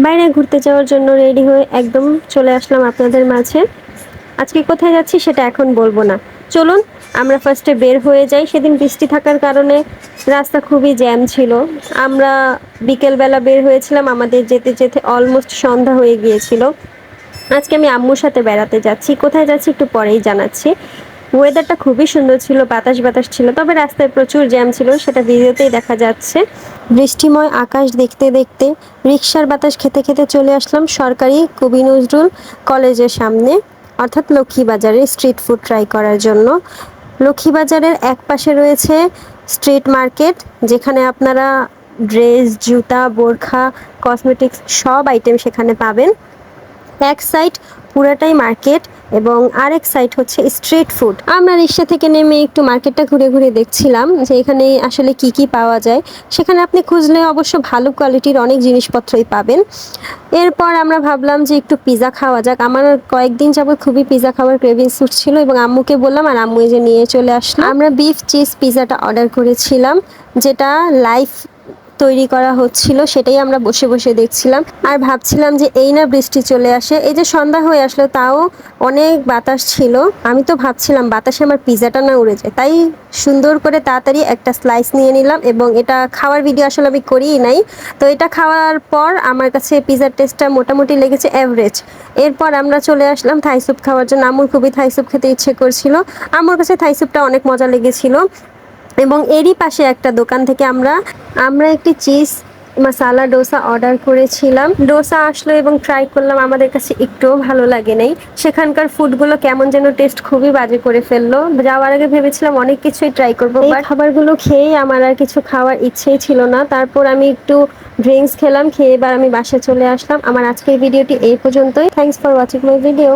বাইরে ঘুরতে যাওয়ার জন্য রেডি হয়ে একদম চলে আসলাম আপনাদের মাঝে। আজকে কোথায় যাচ্ছি সেটা এখন বলবো না, চলুন আমরা ফার্স্টে বের হয়ে যাই। সেদিন বৃষ্টি থাকার কারণে রাস্তা খুবই জ্যাম ছিল। আমরা বিকেলবেলা বের হয়েছিলাম, আমাদের যেতে যেতে অলমোস্ট সন্ধ্যা হয়ে গিয়েছিল। আজকে আমি আম্মুর সাথে বেড়াতে যাচ্ছি, কোথায় যাচ্ছি একটু পরেই জানাচ্ছি। ওয়েদারটা খুবই সুন্দর ছিল, বাতাস বাতাস ছিল, তবে রাস্তায় প্রচুর জ্যাম ছিল, সেটা ভিডিওতেই দেখা যাচ্ছে। বৃষ্টিময় আকাশ দেখতে দেখতে রিক্সার বাতাস খেতে খেতে চলে আসলাম সরকারি কবি নজরুল কলেজের সামনে, অর্থাৎ লক্ষ্মীবাজারে স্ট্রিট ফুড ট্রাই করার জন্য। লক্ষ্মীবাজারের এক পাশে রয়েছে স্ট্রিট মার্কেট, যেখানে আপনারা ড্রেস, জুতা, বোরখা, কসমেটিক্স সব আইটেম সেখানে পাবেন। এক সাইড পুরাটাই মার্কেট এবং আরেক সাইড হচ্ছে স্ট্রিট ফুড। আমরা রিক্সা থেকে নেমে একটু মার্কেটটা ঘুরে ঘুরে দেখছিলাম যে এখানে আসলে কি কি পাওয়া যায়। সেখানে আপনি খুঁজলে অবশ্য ভালো কোয়ালিটির অনেক জিনিসপত্রই পাবেন। এরপর আমরা ভাবলাম যে একটু পিৎজা খাওয়া যাক। আমার কয়েকদিন যাবত খুবই পিৎজা খাওয়ার ক্রেভিংস উঠছিল এবং আম্মুকে বললাম, আর আম্মু এই যে নিয়ে চলে আসলো। আমরা বিফ চিজ পিৎজাটা অর্ডার করেছিলাম, যেটা লাইভ তৈরি করা হচ্ছিল, সেটাই আমরা বসে বসে দেখছিলাম আর ভাবছিলাম যে এই না বৃষ্টি চলে আসে। এই যে সন্ধ্যা হয়ে আসলো তাও অনেক বাতাস ছিল। আমি তো ভাবছিলাম বাতাসে আমার পিৎজাটা না উড়ে যায়, তাই সুন্দর করে তাড়াতাড়ি একটা স্লাইস নিয়ে নিলাম এবং এটা খাওয়ার ভিডিও আসলে আমি করিই নাই। তো এটা খাওয়ার পর আমার কাছে পিৎজার টেস্টটা মোটামুটি লেগেছে অ্যাভারেজ। এরপর আমরা চলে আসলাম থাই স্যুপ খাওয়ার জন্য। আম্মুর খুবই থাই স্যুপ খেতে ইচ্ছে করছিল, আমার কাছে থাই স্যুপটা অনেক মজা লেগেছিল। এবং এরই পাশে একটা দোকান থেকে আমরা একটি চিজ মশালা ডোসা অর্ডার করেছিলাম। ডোসা আসলো এবং ট্রাই করলাম, আমাদের কাছে একটুও ভালো লাগে নাই। সেখানকার ফুডগুলো কেমন যেন টেস্ট খুবই বাজে করে ফেললো। যাওয়ার আগে ভেবেছিলাম অনেক কিছুই ট্রাই করবো, বাট খাবারগুলো খেয়েই আমার আর কিছু খাওয়ার ইচ্ছেই ছিল না। তারপর আমি একটু ড্রিঙ্কস খেলাম, খেয়ে এবার আমি বাসায় চলে আসলাম। আমার আজকের ভিডিওটি এই পর্যন্তই। Thanks for watching my video.